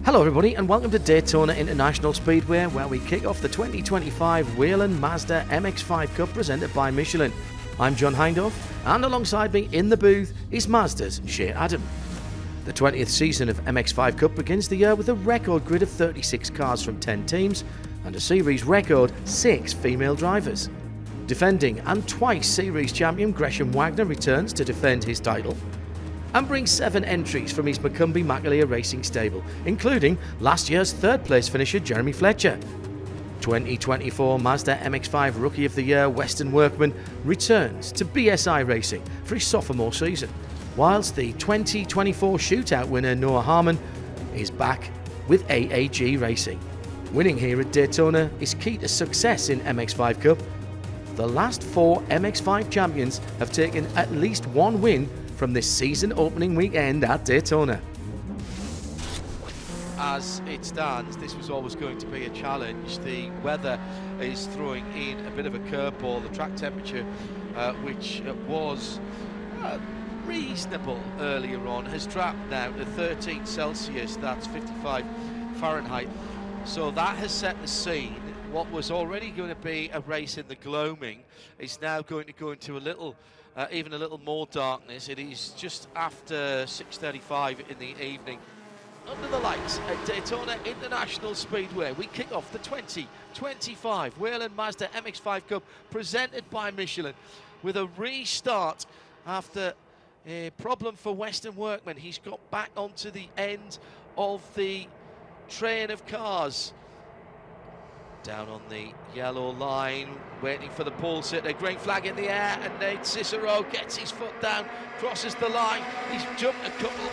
Hello everybody and welcome to Daytona International Speedway, where we kick off the 2025 Whelen Mazda MX-5 Cup presented by Michelin. I'm John Hindhaugh, and alongside me in the booth is Mazda's Shea Adam. The 20th season of MX-5 Cup begins the year with a record grid of 36 cars from 10 teams and a series record 6 female drivers. Defending and twice series champion Gresham Wagner returns to defend his title and brings 7 entries from his Michelin Racing stable, including last year's third place finisher Jeremy Fletcher. 2024 Mazda MX-5 Rookie of the Year Weston Workman returns to BSI Racing for his sophomore season, whilst the 2024 shootout winner Noah Harmon is back with AAG Racing. Winning here at Daytona is key to success in MX-5 Cup. The last 4 MX-5 champions have taken at least one win from this season opening weekend at Daytona. As it stands, this was always going to be a challenge. The weather is throwing in a bit of a curveball. The track temperature, which was reasonable earlier on, has dropped now to 13 Celsius, that's 55 Fahrenheit. So that has set the scene. What was already going to be a race in the gloaming is now going to go into a little even a little more darkness. It is just after 6:35 in the evening. Under the lights at Daytona International Speedway, we kick off the 2025 Whelen Mazda MX-5 Cup presented by Michelin with a restart after a problem for Weston Workman. He's got back onto the end of the train of cars. Down on the yellow line, waiting for the pole sitter, green flag in the air, and Nate Cicero gets his foot down, crosses the line. He's jumped a couple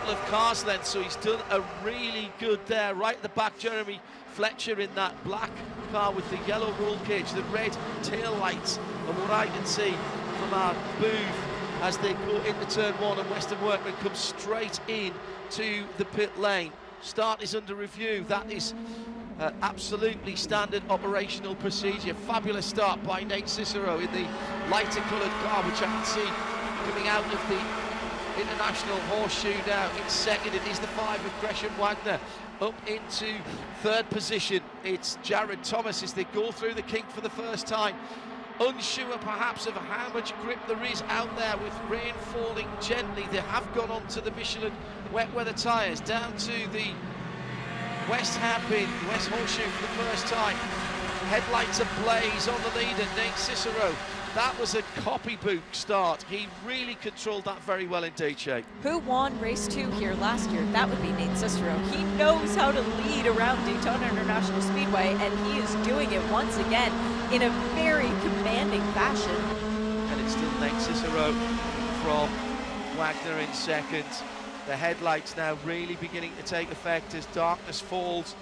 of cars lengths, so he's done a really good there. Right at the back, Jeremy Fletcher in that black car with the yellow roll cage, the red tail lights, and what I can see from our booth as they go into turn 1, and Weston Workman comes straight in to the pit lane. Start is under review. That is absolutely standard operational procedure. Fabulous start by Nate Cicero in the lighter coloured car, which I can see coming out of the International Horseshoe now. In second, it is the 5 of Gresham Wagner. Up into third position, it's Jared Thomas as they go through the kink for the first time. Unsure perhaps of how much grip there is out there with rain falling gently. They have gone on to the Michelin wet weather tyres, down to the West Hairpin, West Horseshoe for the first time. Headlights ablaze on the leader, Nate Cicero. That was a copybook start. He really controlled that very well indeed, Shay. Who won race 2 here last year? That would be Nate Cicero. He knows how to lead around Daytona International Speedway, and he is doing it once again in a very commanding fashion. And it's still Nate Cicero from Wagner in second. The headlights now really beginning to take effect as darkness falls.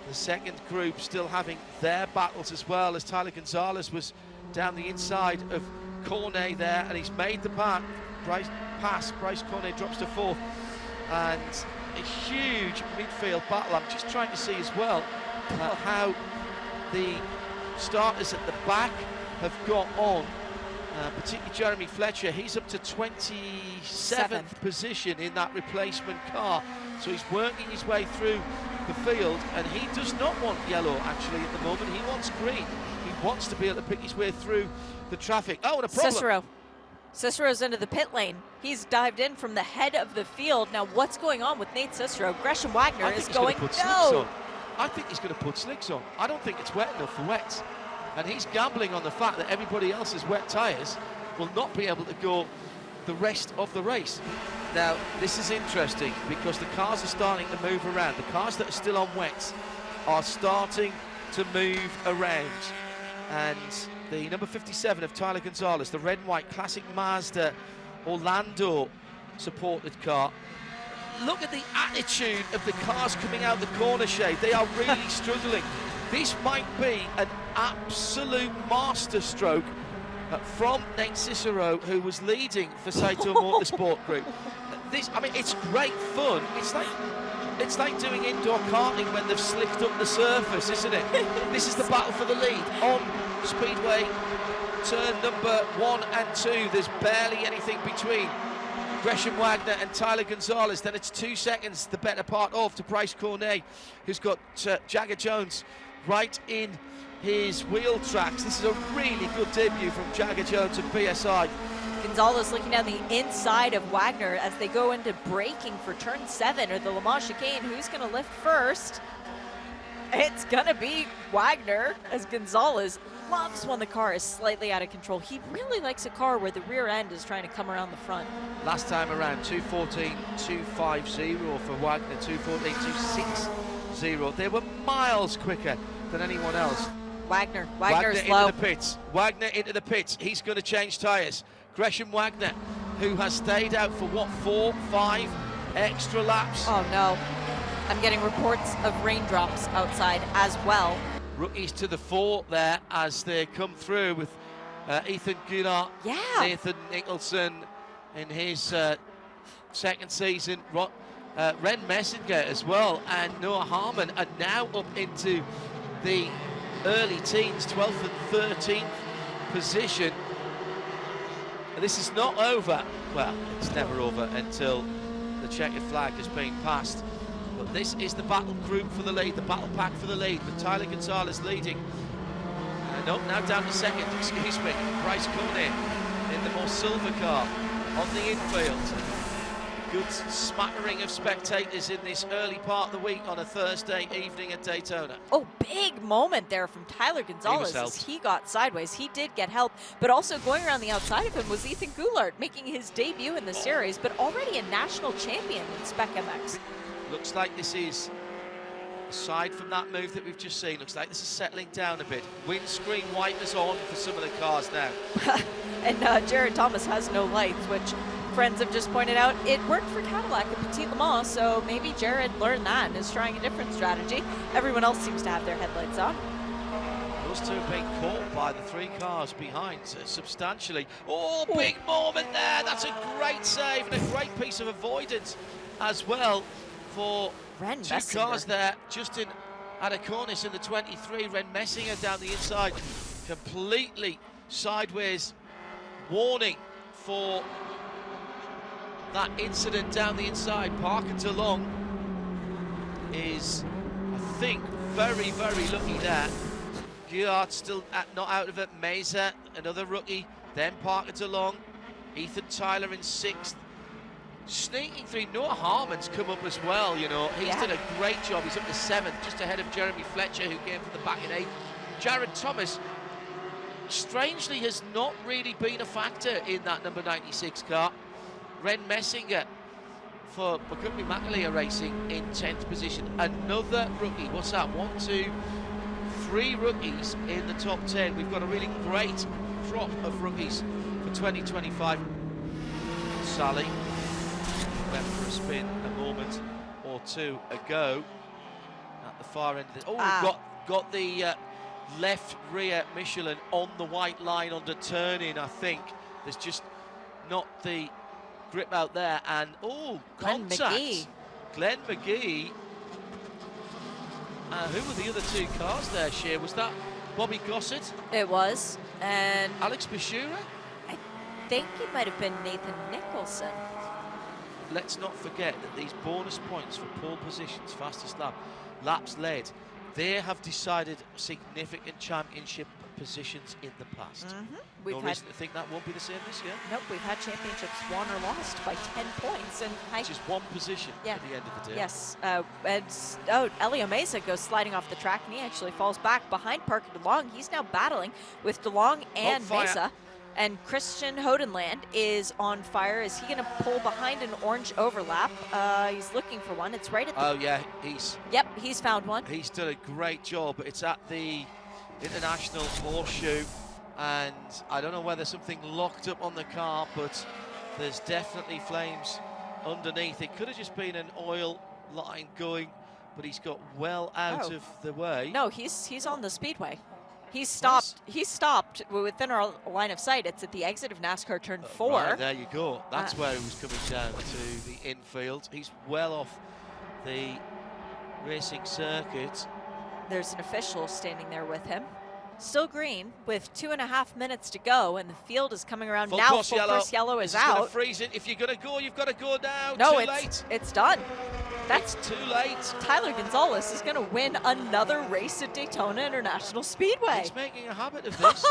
The second group still having their battles as well, as Tyler Gonzalez was down the inside of Cornet there, and he's made the pass. Bryce Cornet drops to 4th, and a huge midfield battle. I'm just trying to see as well how the starters at the back have got on, particularly Jeremy Fletcher. He's up to 27th position in that replacement car, so he's working his way through the field, and he does not want yellow actually at the moment. He wants green. He wants to be able to pick his way through the traffic. Oh, and a problem. Cicero's into the pit lane. He's dived in from the head of the field. Now what's going on with Nate Cicero? Gresham Wagner is going, no! I think he's going to put slicks on. I don't think it's wet enough for wets. And he's gambling on the fact that everybody else's wet tyres will not be able to go the rest of the race. Now, this is interesting because the cars are starting to move around. The cars that are still on wets are starting to move around. And the number 57 of Tyler Gonzalez, the red and white classic Mazda Orlando supported car. Look at the attitude of the cars coming out the corner shade. They are really struggling. This might be an absolute masterstroke from Nate Cicero, who was leading for Saito Motorsport Group. I mean, it's great fun. It's like doing indoor karting when they've slicked up the surface, isn't it? This is the battle for the lead on Speedway turn number 1 and 2. There's barely anything between Gresham Wagner and Tyler Gonzalez. Then it's 2 seconds, the better part of, to Bryce Cornet, who's got Jagger Jones right in his wheel tracks. This is a really good debut from Jagger Jones and BSI. Gonzalez looking down the inside of Wagner as they go into braking for turn 7, or the Le Mans chicane. Who's going to lift first? It's going to be Wagner, as Gonzalez loves when the car is slightly out of control. He really likes a car where the rear end is trying to come around the front. Last time around, 2:14.250 for Wagner, 2:14.260. They were miles quicker than anyone else. Wagner's Wagner low. into the pits. Wagner into the pits. He's going to change tyres. Gresham Wagner, who has stayed out for what, 4, 5 extra laps. Oh no. I'm getting reports of raindrops outside as well. Rookies to the fore there as they come through with Ethan Gunnar, Nathan Nicholson in his second season, Ren Messinger as well, and Noah Harmon are now up into the early teens, 12th and 13th position. And this is not over. Well, it's never over until the checkered flag has been passed. But this is the battle group for the lead, the battle pack for the lead, with Tyler Gonzalez leading. Now down to second, excuse me, Bryce Cornet in the more silver car on the infield. Good smattering of spectators in this early part of the week on a Thursday evening at Daytona. Oh, big moment there from Tyler Gonzalez as he got sideways. He did get help, but also going around the outside of him was Ethan Goulart, making his debut in the series, but already a national champion in Spec MX. Looks like this is, aside from that move that we've just seen, looks like this is settling down a bit. Windscreen wipers on for some of the cars now. And Jared Thomas has no lights, which friends have just pointed out, it worked for Cadillac at Petit Le Mans, so maybe Jared learned that and is trying a different strategy. Everyone else seems to have their headlights on. Those two have been caught by the 3 cars behind substantially. Oh, big moment there. That's a great save and a great piece of avoidance as well for Ren 2 Messinger. cars there. Justin Adaconis in the 23, Ren Messinger down the inside. Completely sideways warning for that incident down the inside. Parker DeLong is, I think, very, very lucky there. Guillard still not out of it. Mesa, another rookie. Then Parker DeLong. Ethan Tyler in 6th. Sneaking through, Noah Harmon's come up as well, you know. He's done a great job. He's up to 7th, just ahead of Jeremy Fletcher, who came from the back in 8th. Jared Thomas, strangely, has not really been a factor in that number 96 car. Ren Messinger for McCumbee McAleer Racing in 10th position. Another rookie. What's that? 1, 2, 3 rookies in the top 10. We've got a really great crop of rookies for 2025. Sally went for a spin a moment or 2 ago at the far end of the... got the left rear Michelin on the white line under turn-in, I think. There's just not the grip out there, and contact. Glenn McGee. Who were the other 2 cars there, Shea? Was that Bobby Gossett? It was, and Alex Bashura? I think it might have been Nathan Nicholson. Let's not forget that these bonus points for pole positions, fastest laps led, they have decided significant championship positions in the past. No reason to think that won't be the same this year. Nope, we've had championships won or lost by 10 points. And just 1 position at the end of the day. Yes, Elio Mesa goes sliding off the track, and he actually falls back behind Parker DeLong. He's now battling with DeLong and Mesa. And Christian Hodenland is on fire. Is he going to pull behind an orange overlap? He's looking for one. It's right at the... Oh, yeah, he's found one. He's done a great job. It's at the International Horseshoe, and I don't know whether something locked up on the car, but there's definitely flames underneath. It could have just been an oil line going, but he's got well out of the way. No, he's on the speedway. He's stopped. He's stopped within our line of sight. It's at the exit of NASCAR turn 4. Right, there you go. That's where he was coming down to the infield. He's well off the racing circuit. There's an official standing there with him. Still green with 2.5 minutes to go, and the field is coming around Full now. course Full course yellow is This gonna out. freeze it. If you're going to go, you've got to go now. No, Too late. it's done. That's It's too late. Tyler Gonzalez is going to win another race at Daytona International Speedway. He's making a habit of this.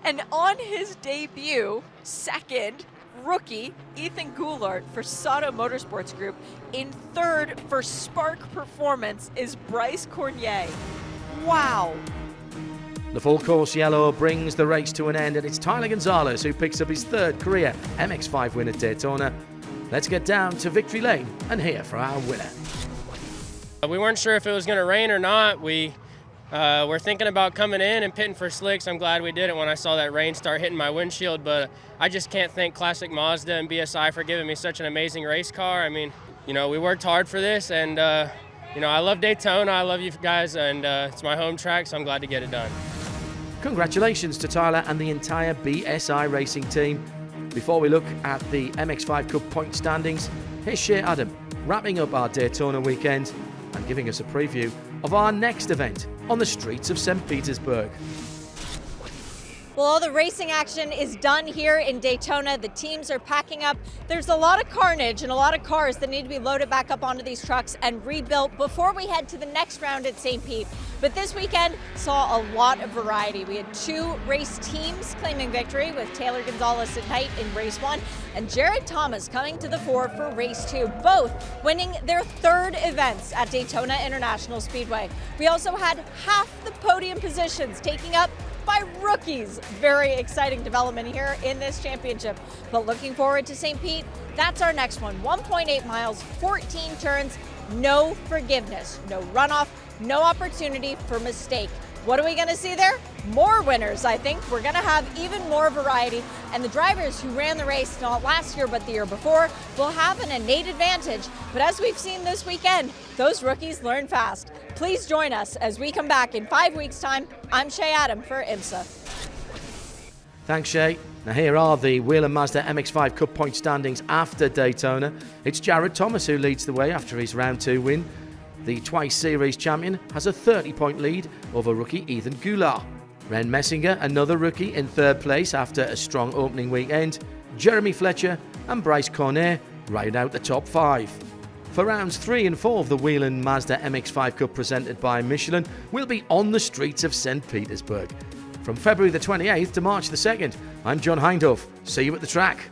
And on his debut, second, rookie Ethan Goulart for Sato Motorsports Group. In third for Spark Performance is Bryce Cornier. Wow. The full course yellow brings the race to an end, and it's Tyler Gonzalez who picks up his third career MX-5 win at Daytona. Let's get down to victory lane and hear from our winner. We weren't sure if it was going to rain or not. We were thinking about coming in and pitting for slicks. I'm glad we did it when I saw that rain start hitting my windshield, but I just can't thank Classic Mazda and BSI for giving me such an amazing race car. I mean, you know, we worked hard for this, and you know, I love Daytona, I love you guys, and it's my home track, so I'm glad to get it done. Congratulations to Tyler and the entire BSI Racing team. Before we look at the MX-5 Cup point standings, here's Shea Adam wrapping up our Daytona weekend and giving us a preview of our next event on the streets of St. Petersburg. Well, all the racing action is done here in Daytona. The teams are packing up. There's a lot of carnage and a lot of cars that need to be loaded back up onto these trucks and rebuilt before we head to the next round at St. Pete. But this weekend saw a lot of variety. We had 2 race teams claiming victory, with Taylor Gonzalez at night in race 1 and Jared Thomas coming to the fore for race 2, both winning their 3rd events at Daytona International Speedway. We also had half the podium positions taking up by rookies. Very exciting development here in this championship. But looking forward to St. Pete, that's our next one. 1.8 miles, 14 turns, no forgiveness, no runoff, no opportunity for mistake. What are we going to see there? More winners, I think. We're going to have even more variety, and the drivers who ran the race not last year but the year before will have an innate advantage. But as we've seen this weekend, those rookies learn fast. Please join us as we come back in 5 weeks' time. I'm Shea Adam for IMSA. Thanks, Shea. Now here are the Whelen Mazda MX-5 Cup point standings after Daytona. It's Jared Thomas who leads the way after his round 2 win. The twice series champion has a 30-point lead over rookie Ethan Goulart. Ren Messinger, another rookie, in 3rd place after a strong opening weekend. Jeremy Fletcher and Bryce Cornier round out the top 5. For rounds 3 and 4 of the Whelen Mazda MX-5 Cup presented by Michelin, we'll be on the streets of St. Petersburg. From February the 28th to March the 2nd, I'm John Hindhoff. See you at the track.